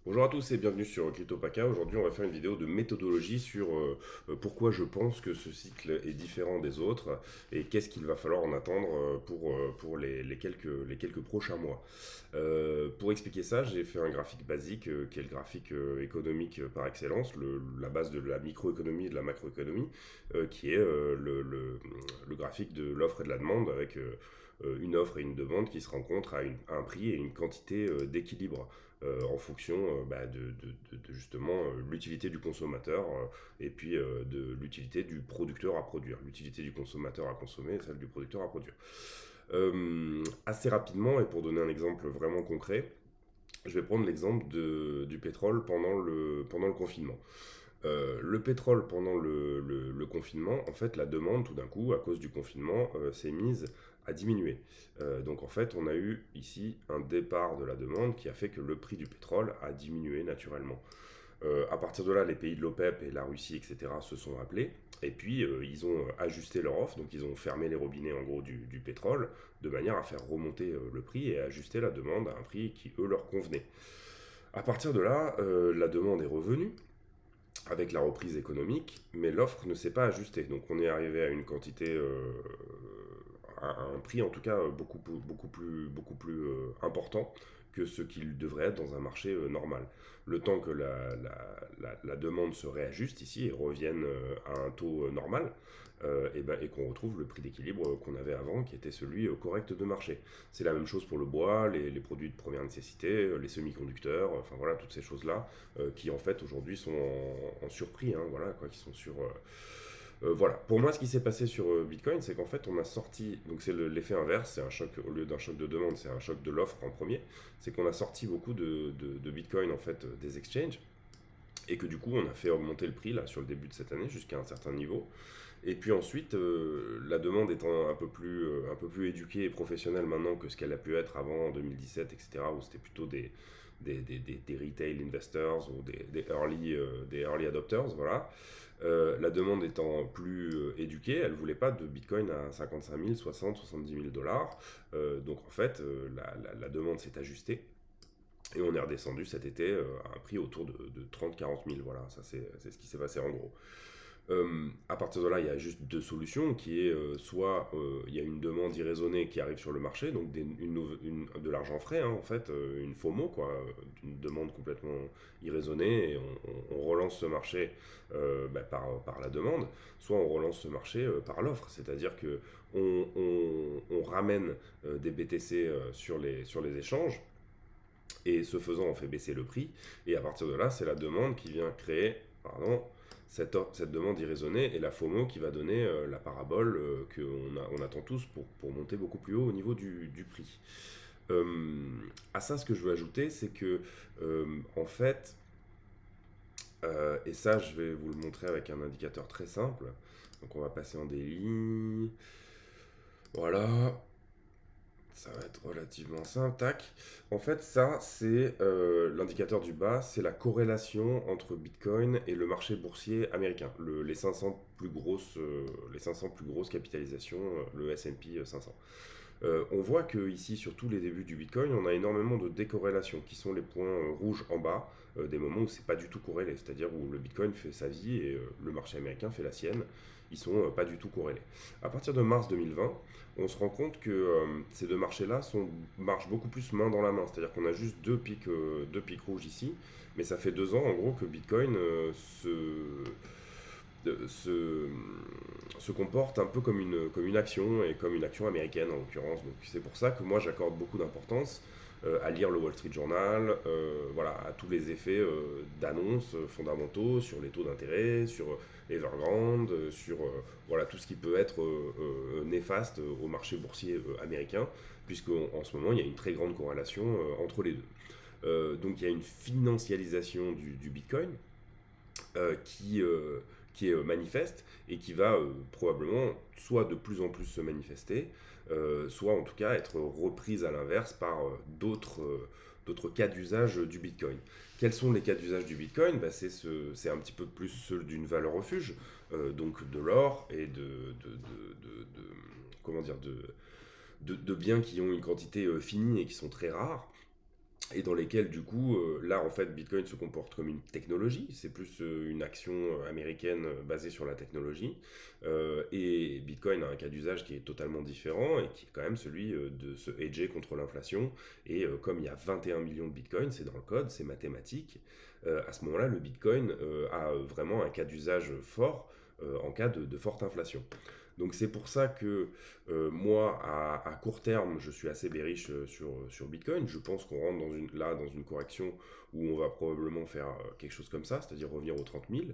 Bonjour à tous et bienvenue sur CryptoPaca. Aujourd'hui, on va faire une vidéo de méthodologie sur pourquoi je pense que ce cycle est différent des autres et qu'est-ce qu'il va falloir en attendre pour les quelques prochains mois. Pour expliquer ça, j'ai fait un graphique basique qui est le graphique économique par excellence, la base de la microéconomie et de la macroéconomie, qui est le graphique de l'offre et de la demande avec une offre et une demande qui se rencontrent à un prix et une quantité d'équilibre en fonction justement l'utilité du consommateur et puis de l'utilité du producteur à produire. L'utilité du consommateur à consommer et celle du producteur à produire. Assez rapidement, et pour donner un exemple vraiment concret, je vais prendre l'exemple du pétrole pendant le confinement. Le pétrole pendant le confinement, en fait, la demande, tout d'un coup, à cause du confinement, s'est mise à diminuer. Donc, en fait, on a eu ici un départ de la demande qui a fait que le prix du pétrole a diminué naturellement. À partir de là, les pays de l'OPEP et la Russie, etc., se sont appelés. Et puis, ils ont ajusté leur offre, donc ils ont fermé les robinets en gros du pétrole, de manière à faire remonter le prix et à ajuster la demande à un prix qui, eux, leur convenait. À partir de là, la demande est revenue, avec la reprise économique, mais l'offre ne s'est pas ajustée. Donc on est arrivé à une quantité, à un prix en tout cas beaucoup plus important que ce qu'il devrait être dans un marché normal. Le temps que la demande se réajuste ici et revienne à un taux normal, et qu'on retrouve le prix d'équilibre qu'on avait avant, qui était celui correct de marché. C'est la même chose pour le bois, les produits de première nécessité, les semi-conducteurs, enfin voilà, toutes ces choses-là qui en fait aujourd'hui sont en surprix, hein, voilà, quoi, qui sont sur. Voilà. Pour moi, ce qui s'est passé sur Bitcoin, c'est qu'en fait, on a sorti, donc c'est l'effet inverse, c'est un choc, au lieu d'un choc de demande, c'est un choc de l'offre en premier, c'est qu'on a sorti beaucoup de Bitcoin en fait des exchanges, et que du coup, on a fait augmenter le prix là sur le début de cette année jusqu'à un certain niveau. Et puis ensuite, la demande étant un peu plus éduquée et professionnelle maintenant que ce qu'elle a pu être avant en 2017, etc., où c'était plutôt des retail investors ou des early adopters, voilà. La demande étant plus éduquée, elle ne voulait pas de Bitcoin à 55 000, 60, 70 000 dollars. Donc en fait, la demande s'est ajustée. Et on est redescendu cet été à un prix autour de 30-40 000. Voilà, ça c'est ce qui s'est passé en gros. À partir de là, il y a juste deux solutions, qui est soit il y a une demande irraisonnée qui arrive sur le marché, donc de l'argent frais, hein, en fait, une FOMO, quoi, une demande complètement irraisonnée, et on relance ce marché par la demande, soit on relance ce marché par l'offre, c'est-à-dire que on ramène des BTC sur les échanges, et ce faisant, on fait baisser le prix. Et à partir de là, c'est la demande qui vient créer, pardon, cette demande irraisonnée et la FOMO qui va donner la parabole qu'on attend tous pour monter beaucoup plus haut au niveau du prix. Euh, à ça, ce que je veux ajouter, c'est que, en fait, et ça, je vais vous le montrer avec un indicateur très simple. Donc, on va passer en daily. Voilà. Ça va être relativement simple, tac. En fait, ça, c'est l'indicateur du bas, c'est la corrélation entre Bitcoin et le marché boursier américain, les 500 plus grosses capitalisations, le S&P 500. On voit que ici, sur tous les débuts du Bitcoin, on a énormément de décorrélations, qui sont les points rouges en bas, des moments où c'est pas du tout corrélé, c'est-à-dire où le Bitcoin fait sa vie et le marché américain fait la sienne. Ils sont pas du tout corrélés. À partir de mars 2020, on se rend compte que ces deux marchés-là marchent beaucoup plus main dans la main, c'est-à-dire qu'on a juste deux pics rouges ici, mais ça fait 2 ans en gros que Bitcoin se, se comporte un peu comme une action, et comme une action américaine en l'occurrence. Donc c'est pour ça que moi j'accorde beaucoup d'importance à lire le Wall Street Journal, voilà, à tous les effets d'annonces fondamentaux sur les taux d'intérêt, sur Evergrande, sur voilà, tout ce qui peut être néfaste au marché boursier américain, puisque en ce moment il y a une très grande corrélation entre les deux. Donc il y a une financialisation du Bitcoin qui est manifeste et qui va probablement soit de plus en plus se manifester, soit en tout cas être reprise à l'inverse par d'autres cas d'usage du Bitcoin. Quels sont les cas d'usage du Bitcoin? C'est un petit peu plus ceux d'une valeur refuge, donc de l'or et comment dire, de biens qui ont une quantité finie et qui sont très rares. et dans lesquels du coup, là en fait Bitcoin se comporte comme une technologie, c'est plus une action américaine basée sur la technologie, et Bitcoin a un cas d'usage qui est totalement différent et qui est quand même celui de se hedger contre l'inflation, et comme il y a 21 millions de Bitcoin, c'est dans le code, c'est mathématique, à ce moment-là le Bitcoin a vraiment un cas d'usage fort en cas de forte inflation. Donc c'est pour ça que moi, à court terme, je suis assez bearish sur Bitcoin. Je pense qu'on rentre dans une correction où on va probablement faire quelque chose comme ça, c'est-à-dire revenir aux 30 000.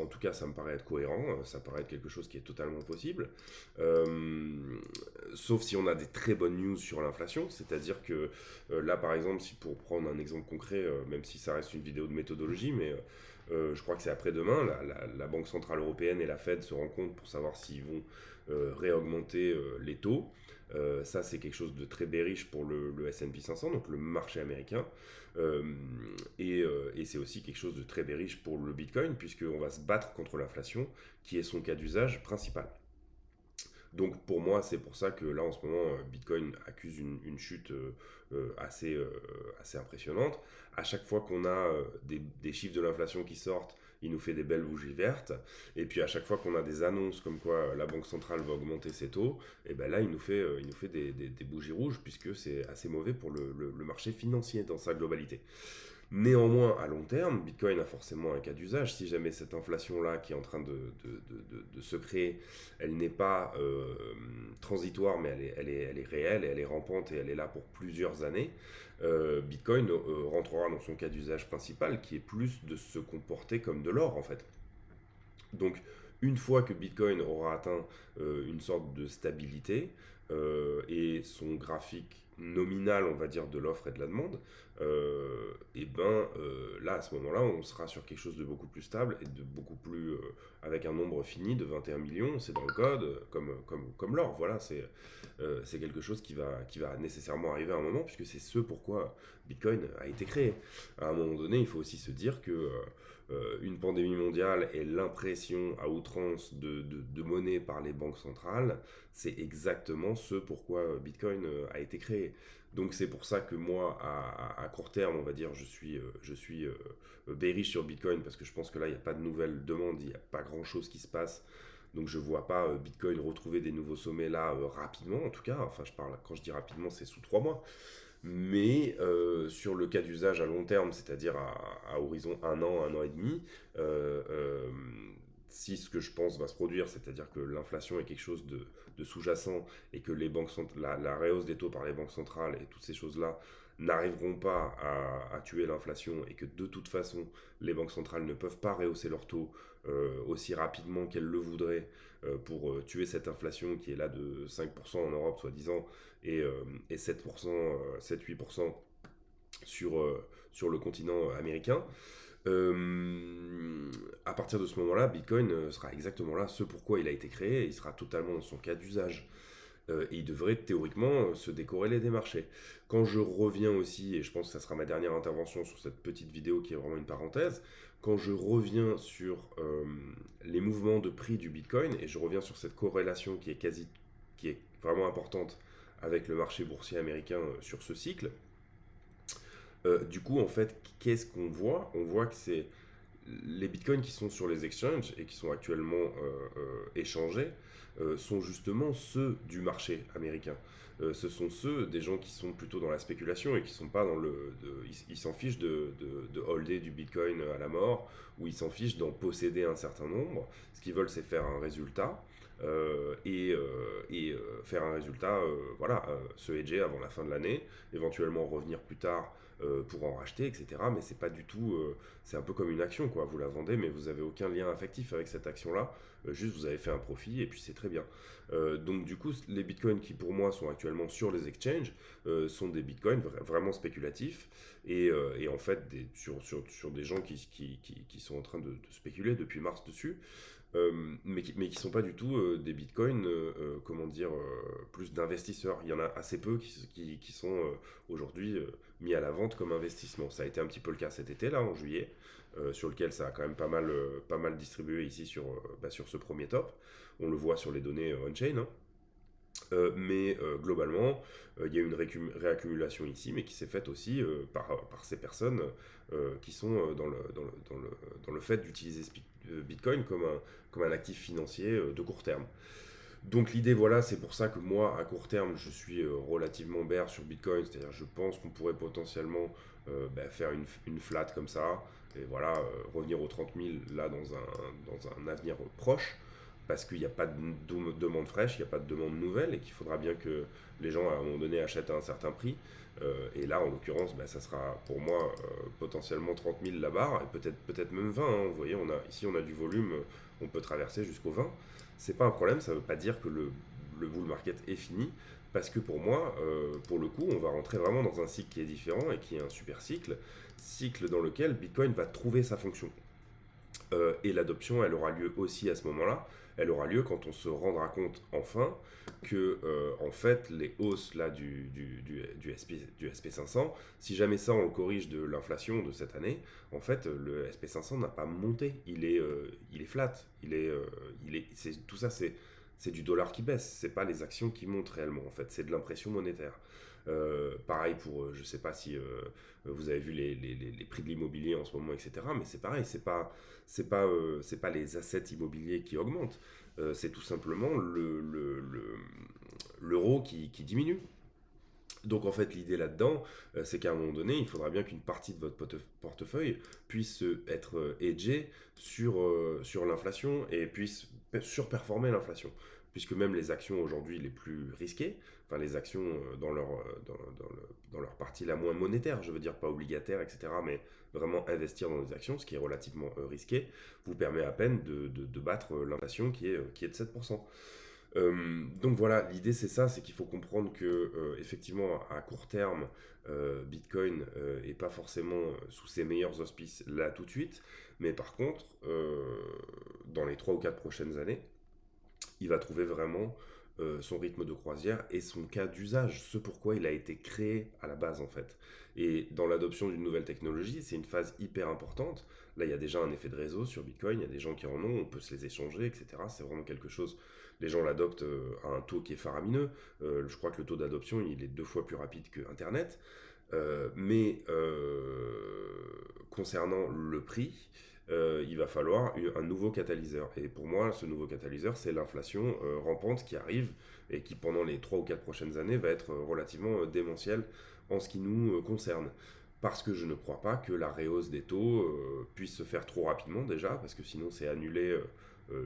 En tout cas, ça me paraît être cohérent, ça paraît être quelque chose qui est totalement possible. Euh, Sauf si on a des très bonnes news sur l'inflation, c'est-à-dire que là, par exemple, si pour prendre un exemple concret, même si ça reste une vidéo de méthodologie, mais je crois que c'est après-demain, la Banque Centrale Européenne et la Fed se rencontrent pour savoir s'ils vont réaugmenter les taux. Ça, c'est quelque chose de très bearish pour le S&P 500, donc le marché américain. Euh, et c'est aussi quelque chose de très bearish pour le Bitcoin, puisqu'on va se battre contre l'inflation, qui est son cas d'usage principal. Donc pour moi, c'est pour ça que là en ce moment, Bitcoin accuse une chute assez impressionnante. À chaque fois qu'on a des chiffres de l'inflation qui sortent, il nous fait des belles bougies vertes. Et puis à chaque fois qu'on a des annonces comme quoi la Banque centrale va augmenter ses taux, et ben là il nous fait des bougies rouges, puisque c'est assez mauvais pour le marché financier dans sa globalité. Néanmoins, à long terme, Bitcoin a forcément un cas d'usage. Si jamais cette inflation-là qui est en train de se créer, elle n'est pas transitoire, mais elle est réelle, et elle est rampante, et elle est là pour plusieurs années, Bitcoin rentrera dans son cas d'usage principal, qui est plus de se comporter comme de l'or, en fait. Donc, une fois que Bitcoin aura atteint une sorte de stabilité et son graphique nominal, on va dire, de l'offre et de la demande, et ben là, à ce moment-là, on sera sur quelque chose de beaucoup plus stable et de beaucoup plus avec un nombre fini de 21 millions. C'est dans le code, comme l'or. Voilà, c'est quelque chose qui va nécessairement arriver à un moment, puisque c'est ce pourquoi Bitcoin a été créé. À un moment donné, il faut aussi se dire que une pandémie mondiale et l'impression à outrance de monnaie par les banques centrales, c'est exactement ce pourquoi Bitcoin a été créé. Donc c'est pour ça que moi, à court terme, on va dire, je suis bearish sur Bitcoin, parce que je pense que là, il n'y a pas de nouvelles demandes, il n'y a pas grand-chose qui se passe. Donc je ne vois pas Bitcoin retrouver des nouveaux sommets là rapidement, en tout cas. Enfin, quand je dis rapidement, c'est sous 3 mois. Mais sur le cas d'usage à long terme, c'est-à-dire à horizon un an et demi, euh, euh, si ce que je pense va se produire, c'est-à-dire que l'inflation est quelque chose de sous-jacent, et que la rehausse des taux par les banques centrales et toutes ces choses-là n'arriveront pas à tuer l'inflation, et que de toute façon les banques centrales ne peuvent pas rehausser leurs taux aussi rapidement qu'elles le voudraient pour tuer cette inflation qui est là de 5% en Europe soi-disant, et 7%, 7-8% sur le continent américain. À partir de ce moment-là, Bitcoin sera exactement là, ce pourquoi il a été créé, et il sera totalement dans son cas d'usage. Et il devrait théoriquement se décorréler des marchés. Quand je reviens aussi, et je pense que ça sera ma dernière intervention sur cette petite vidéo qui est vraiment une parenthèse, quand je reviens sur les mouvements de prix du Bitcoin, et je reviens sur cette corrélation qui est vraiment importante avec le marché boursier américain sur ce cycle, du coup, en fait, qu'est-ce qu'on voit? On voit que c'est les bitcoins qui sont sur les exchanges et qui sont actuellement échangés sont justement ceux du marché américain. Ce sont ceux des gens qui sont plutôt dans la spéculation et qui sont pas dans ils s'en fichent de holder du bitcoin à la mort, ou ils s'en fichent d'en posséder un certain nombre. Ce qu'ils veulent, c'est faire un résultat. Faire un résultat, voilà, se hedger avant la fin de l'année, éventuellement revenir plus tard pour en racheter, etc. Mais c'est pas du tout, c'est un peu comme une action, quoi. Vous la vendez, mais vous avez aucun lien affectif avec cette action-là. Juste, vous avez fait un profit, et puis c'est très bien. Donc du coup, les bitcoins qui pour moi sont actuellement sur les exchanges sont des bitcoins vraiment spéculatifs, et en fait sur des gens qui sont en train de spéculer depuis mars dessus. Mais qui ne sont pas du tout des bitcoins, comment dire, plus d'investisseurs. Il y en a assez peu qui sont aujourd'hui mis à la vente comme investissement. Ça a été un petit peu le cas cet été, là, en juillet, sur lequel ça a quand même pas mal distribué ici sur ce premier top. On le voit sur les données on-chain, hein. Mais globalement, il y a une réaccumulation ici, mais qui s'est faite aussi par ces personnes qui sont dans le fait d'utiliser Bitcoin comme un actif financier de court terme. Donc l'idée, voilà, c'est pour ça que moi, à court terme, je suis relativement bear sur Bitcoin, c'est-à-dire je pense qu'on pourrait potentiellement faire une flat comme ça, et voilà, revenir aux 30 000 là dans un avenir proche, parce qu'il n'y a pas de demande fraîche, il n'y a pas de demande nouvelle, et qu'il faudra bien que les gens, à un moment donné, achètent à un certain prix. Et là, en l'occurrence, ça sera pour moi potentiellement 30 000 la barre, et peut-être même 20, hein. Vous voyez, ici on a du volume, on peut traverser jusqu'au 20. C'est pas un problème, ça veut pas dire que le bull market est fini, parce que pour moi, pour le coup, on va rentrer vraiment dans un cycle qui est différent et qui est un super cycle dans lequel Bitcoin va trouver sa fonction. Et l'adoption, elle aura lieu aussi à ce moment-là. Elle aura lieu quand on se rendra compte enfin que, en fait, les hausses là, du SP500, si jamais ça on le corrige de l'inflation de cette année, en fait, le SP500 n'a pas monté. Il est flat. Tout ça, c'est du dollar qui baisse. C'est pas les actions qui montent réellement. En fait, c'est de l'impression monétaire. Pareil pour, je sais pas si vous avez vu les prix de l'immobilier en ce moment, etc. Mais c'est pareil, c'est pas les assets immobiliers qui augmentent, c'est tout simplement l'euro qui diminue. Donc en fait, l'idée là-dedans, c'est qu'à un moment donné, il faudra bien qu'une partie de votre portefeuille puisse être hedgée sur l'inflation et puisse surperformer l'inflation. Puisque même les actions aujourd'hui les plus risquées, enfin les actions dans leur partie la moins monétaire, je veux dire pas obligataire, etc., mais vraiment investir dans des actions, ce qui est relativement risqué, vous permet à peine de battre l'inflation qui est de 7%. Donc voilà, l'idée c'est ça, c'est qu'il faut comprendre que effectivement à court terme, Bitcoin est pas forcément sous ses meilleurs auspices là tout de suite, mais par contre, dans les 3 ou 4 prochaines années, il va trouver vraiment son rythme de croisière et son cas d'usage, ce pourquoi il a été créé à la base en fait. Et dans l'adoption d'une nouvelle technologie, c'est une phase hyper importante. Là, il y a déjà un effet de réseau sur Bitcoin, il y a des gens qui en ont, on peut se les échanger, etc. C'est vraiment quelque chose, les gens l'adoptent à un taux qui est faramineux. Je crois que le taux d'adoption, il est 2 fois plus rapide que Internet. Concernant le prix, il va falloir un nouveau catalyseur. Et pour moi, ce nouveau catalyseur, c'est l'inflation rampante qui arrive et qui, pendant les 3 ou 4 prochaines années, va être relativement démentielle en ce qui nous concerne. Parce que je ne crois pas que la réhausse des taux puisse se faire trop rapidement déjà, parce que sinon c'est annuler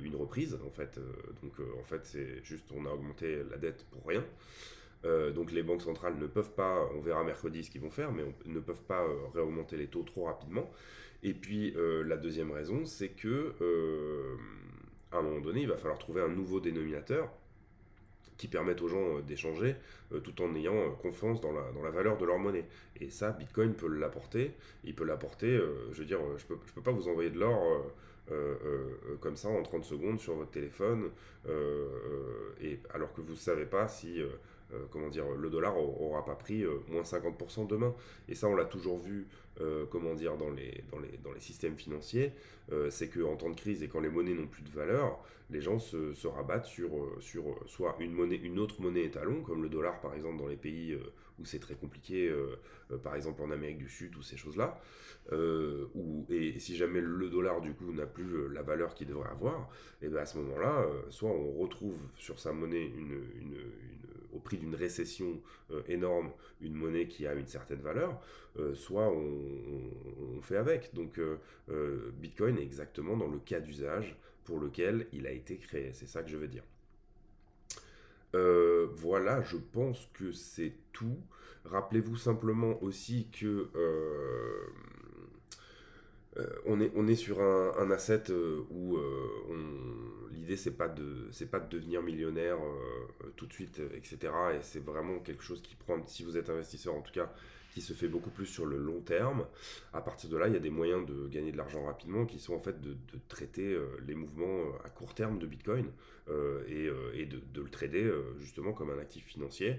une reprise en fait. En fait, c'est juste on a augmenté la dette pour rien. Donc les banques centrales ne peuvent pas, on verra mercredi ce qu'ils vont faire, mais ne peuvent pas réaugmenter les taux trop rapidement. Et puis la deuxième raison, c'est que à un moment donné, il va falloir trouver un nouveau dénominateur qui permette aux gens d'échanger tout en ayant confiance dans la valeur de leur monnaie. Et ça, Bitcoin peut l'apporter. Il peut l'apporter, je veux dire, je peux pas vous envoyer de l'or comme ça en 30 secondes sur votre téléphone, et alors que vous ne savez pas si comment dire, le dollar aura pas pris moins 50% demain. Et ça, on l'a toujours vu comment dire, dans les systèmes financiers. C'est qu'en temps de crise et quand les monnaies n'ont plus de valeur, les gens se rabattent sur soit une autre monnaie étalon, comme le dollar par exemple dans les pays où c'est très compliqué, par exemple en Amérique du Sud ou ces choses-là. Et si jamais le dollar du coup n'a plus la valeur qu'il devrait avoir, et bien à ce moment-là, soit on retrouve sur sa monnaie au prix d'une récession énorme, une monnaie qui a une certaine valeur, soit on fait avec. Donc Bitcoin est exactement dans le cas d'usage pour lequel il a été créé. C'est ça que je veux dire. Voilà, je pense que c'est tout. Rappelez-vous simplement aussi que on est sur un asset où l'idée c'est pas de devenir millionnaire tout de suite, etc. Et c'est vraiment quelque chose qui prend, si vous êtes investisseur en tout cas, qui se fait beaucoup plus sur le long terme. À partir de là, il y a des moyens de gagner de l'argent rapidement qui sont en fait de traiter les mouvements à court terme de Bitcoin et de le trader justement comme un actif financier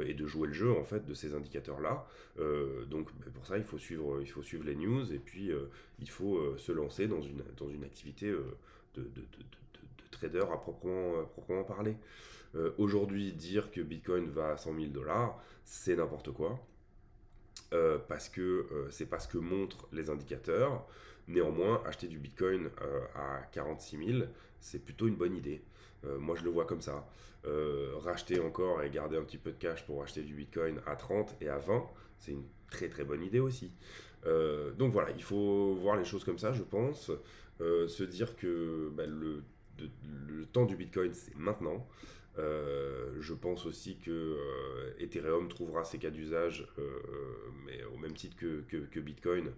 et de jouer le jeu en fait de ces indicateurs-là. Donc pour ça, il faut suivre les news et puis il faut se lancer dans une activité de de trader à proprement parler. Aujourd'hui, dire que Bitcoin va à 100 000 dollars, c'est n'importe quoi. Parce que c'est pas ce que montrent les indicateurs. Néanmoins, acheter du Bitcoin à 46 000, c'est plutôt une bonne idée. Moi, je le vois comme ça. Racheter encore et garder un petit peu de cash pour acheter du Bitcoin à 30 et à 20, c'est une très très bonne idée aussi. Donc voilà, il faut voir les choses comme ça, je pense. Se dire que le temps du Bitcoin, c'est maintenant. Je pense aussi que Ethereum trouvera ses cas d'usage, mais au même titre que Bitcoin,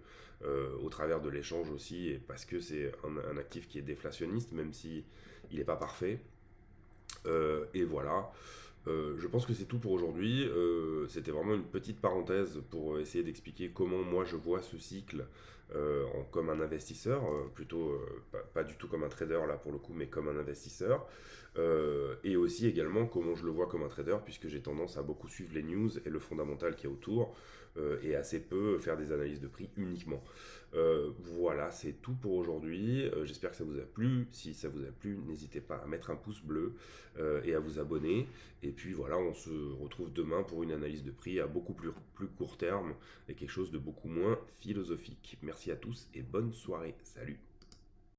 au travers de l'échange aussi, et parce que c'est un actif qui est déflationniste, même si il n'est pas parfait. Et voilà. Je pense que c'est tout pour aujourd'hui. C'était vraiment une petite parenthèse pour essayer d'expliquer comment moi je vois ce cycle comme un investisseur, plutôt pas du tout comme un trader là pour le coup, mais comme un investisseur. Et aussi également comment je le vois comme un trader, puisque j'ai tendance à beaucoup suivre les news et le fondamental qui est autour, et assez peu faire des analyses de prix uniquement. Voilà, c'est tout pour aujourd'hui. J'espère que ça vous a plu. Si ça vous a plu, n'hésitez pas à mettre un pouce bleu et à vous abonner. Et puis voilà, on se retrouve demain pour une analyse de prix à beaucoup plus court terme et quelque chose de beaucoup moins philosophique. Merci à tous et bonne soirée. Salut!